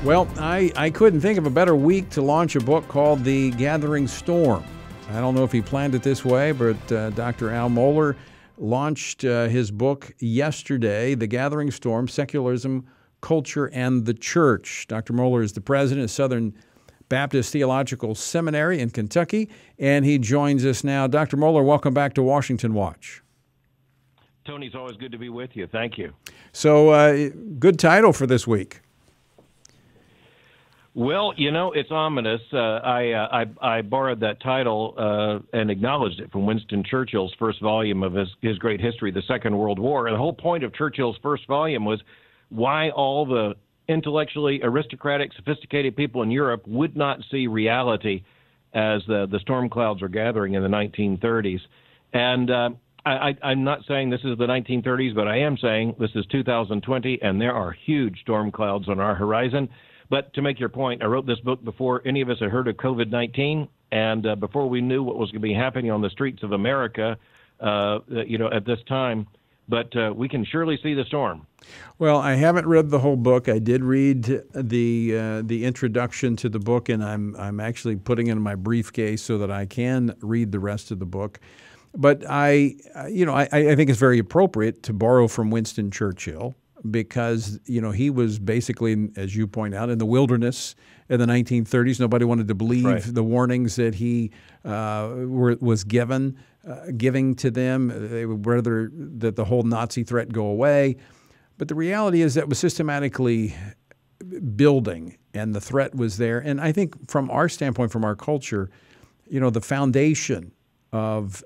Well, I couldn't think of a better week to launch a book called The Gathering Storm. I don't know if he planned it this way, but Dr. Al Mohler launched his book yesterday, The Gathering Storm, Secularism, Culture, and the Church. Dr. Mohler is the president of Southern Baptist Theological Seminary in Kentucky, and he joins us now. Dr. Mohler, welcome back to Washington Watch. Tony, it's always good to be with you. Thank you. So, good title for this week. Well, you know, it's ominous. I borrowed that title and acknowledged it from Winston Churchill's first volume of his great history, the Second World War. And the whole point of Churchill's first volume was why all the intellectually aristocratic, sophisticated people in Europe would not see reality as the storm clouds were gathering in the 1930s. And I'm not saying this is the 1930s, but I am saying this is 2020, and there are huge storm clouds on our horizon. But to make your point, I wrote this book before any of us had heard of COVID-19, and before we knew what was going to be happening on the streets of America, at this time. But we can surely see the storm. Well, I haven't read the whole book. I did read the introduction to the book, and I'm actually putting it in my briefcase so that I can read the rest of the book. But I think it's very appropriate to borrow from Winston Churchill, because, he was basically, as you point out, in the wilderness in the 1930s. Nobody wanted to believe the warnings that he was giving to them. They would rather that the whole Nazi threat go away. But the reality is that was systematically building, and the threat was there. And I think from our standpoint, from our culture, the foundation of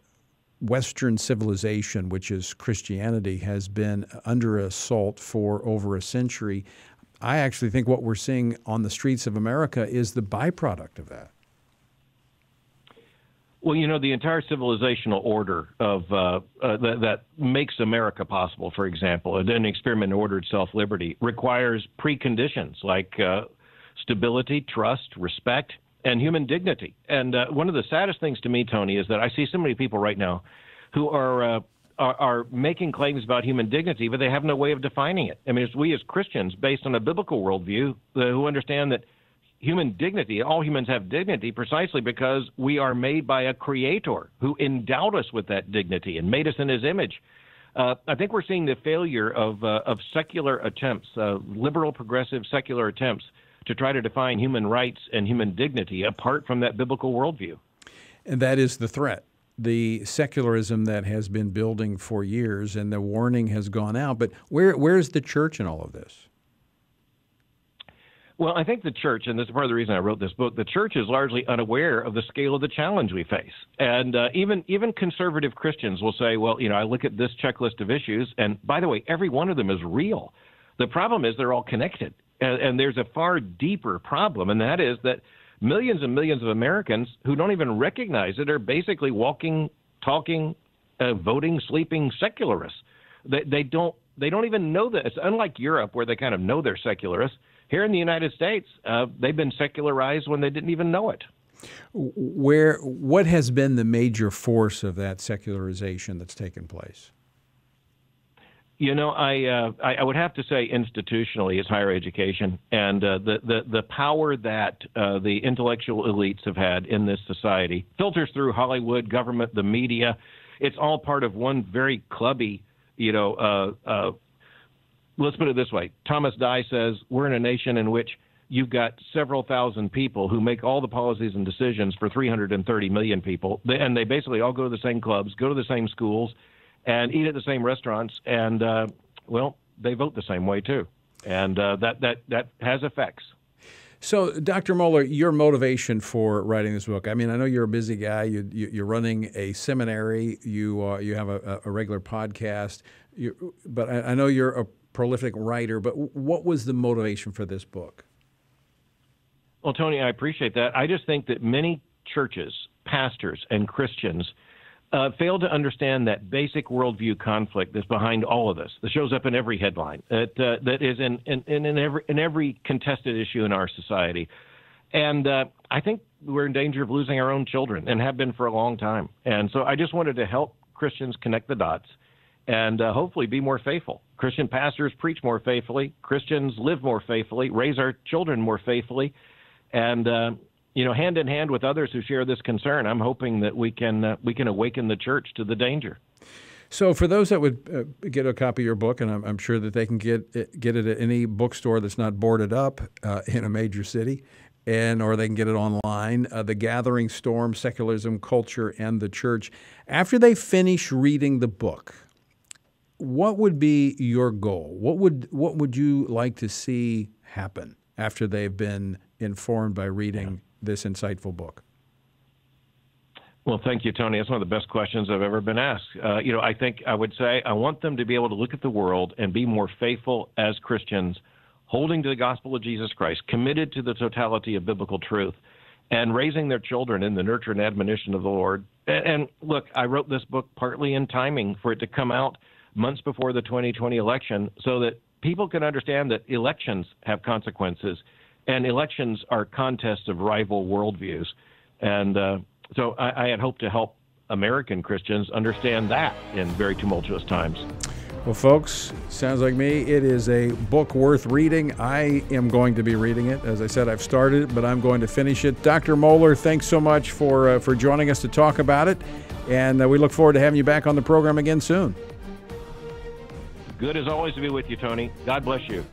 Western civilization, which is Christianity, has been under assault for over a century. I actually think what we're seeing on the streets of America is the byproduct of that. Well, the entire civilizational order of that makes America possible, for example, an experiment-ordered self-liberty, requires preconditions like stability, trust, respect, and human dignity. And one of the saddest things to me, Tony, is that I see so many people right now who are making claims about human dignity, but they have no way of defining it. I mean, it's we as Christians, based on a biblical worldview, who understand that human dignity, all humans have dignity precisely because we are made by a creator who endowed us with that dignity and made us in his image. I think we're seeing the failure of secular attempts, liberal, progressive, secular attempts to try to define human rights and human dignity apart from that biblical worldview. And that is the threat, the secularism that has been building for years, and the warning has gone out. But where's the church in all of this? Well, I think the church, and this is part of the reason I wrote this book, the church is largely unaware of the scale of the challenge we face. And even conservative Christians will say, well, I look at this checklist of issues, and by the way, every one of them is real. The problem is they're all connected. And there's a far deeper problem, and that is that millions and millions of Americans who don't even recognize it are basically walking, talking, voting, sleeping secularists. They don't even know that. It's unlike Europe, where they kind of know they're secularists. Here in the United States, they've been secularized when they didn't even know it. What has been the major force of that secularization that's taken place? I would have to say institutionally is higher education, and the power that the intellectual elites have had in this society filters through Hollywood, government, the media. It's all part of one very clubby, let's put it this way. Thomas Dye says we're in a nation in which you've got several thousand people who make all the policies and decisions for 330 million people, and they basically all go to the same clubs, go to the same schools, and eat at the same restaurants, and, they vote the same way, too. And that has effects. So, Dr. Mohler, your motivation for writing this book, I mean, I know you're a busy guy. You're running a seminary. You have a regular podcast. But I know you're a prolific writer. But what was the motivation for this book? Well, Tony, I appreciate that. I just think that many churches, pastors, and Christians fail to understand that basic worldview conflict that's behind all of this, that shows up in every headline, that is in every contested issue in our society. And I think we're in danger of losing our own children, and have been for a long time. And so I just wanted to help Christians connect the dots and hopefully be more faithful. Christian pastors preach more faithfully. Christians live more faithfully, raise our children more faithfully, and hand in hand with others who share this concern, I'm hoping that we can awaken the church to the danger. So for those that would get a copy of your book, and I'm sure that they can get it at any bookstore that's not boarded up in a major city, or they can get it online, The Gathering Storm, Secularism, Culture, and the Church. After they finish reading the book, what would be your goal? What would you like to see happen after they've been informed by reading this insightful book? Well, thank you, Tony. That's one of the best questions I've ever been asked. I think I would say I want them to be able to look at the world and be more faithful as Christians, holding to the gospel of Jesus Christ, committed to the totality of biblical truth, and raising their children in the nurture and admonition of the Lord. And look, I wrote this book partly in timing for it to come out months before the 2020 election so that people can understand that elections have consequences, and elections are contests of rival worldviews. And so I had hoped to help American Christians understand that in very tumultuous times. Well, folks, sounds like me. It is a book worth reading. I am going to be reading it. As I said, I've started it, but I'm going to finish it. Dr. Mohler, thanks so much for joining us to talk about it, and we look forward to having you back on the program again soon. Good as always to be with you, Tony. God bless you.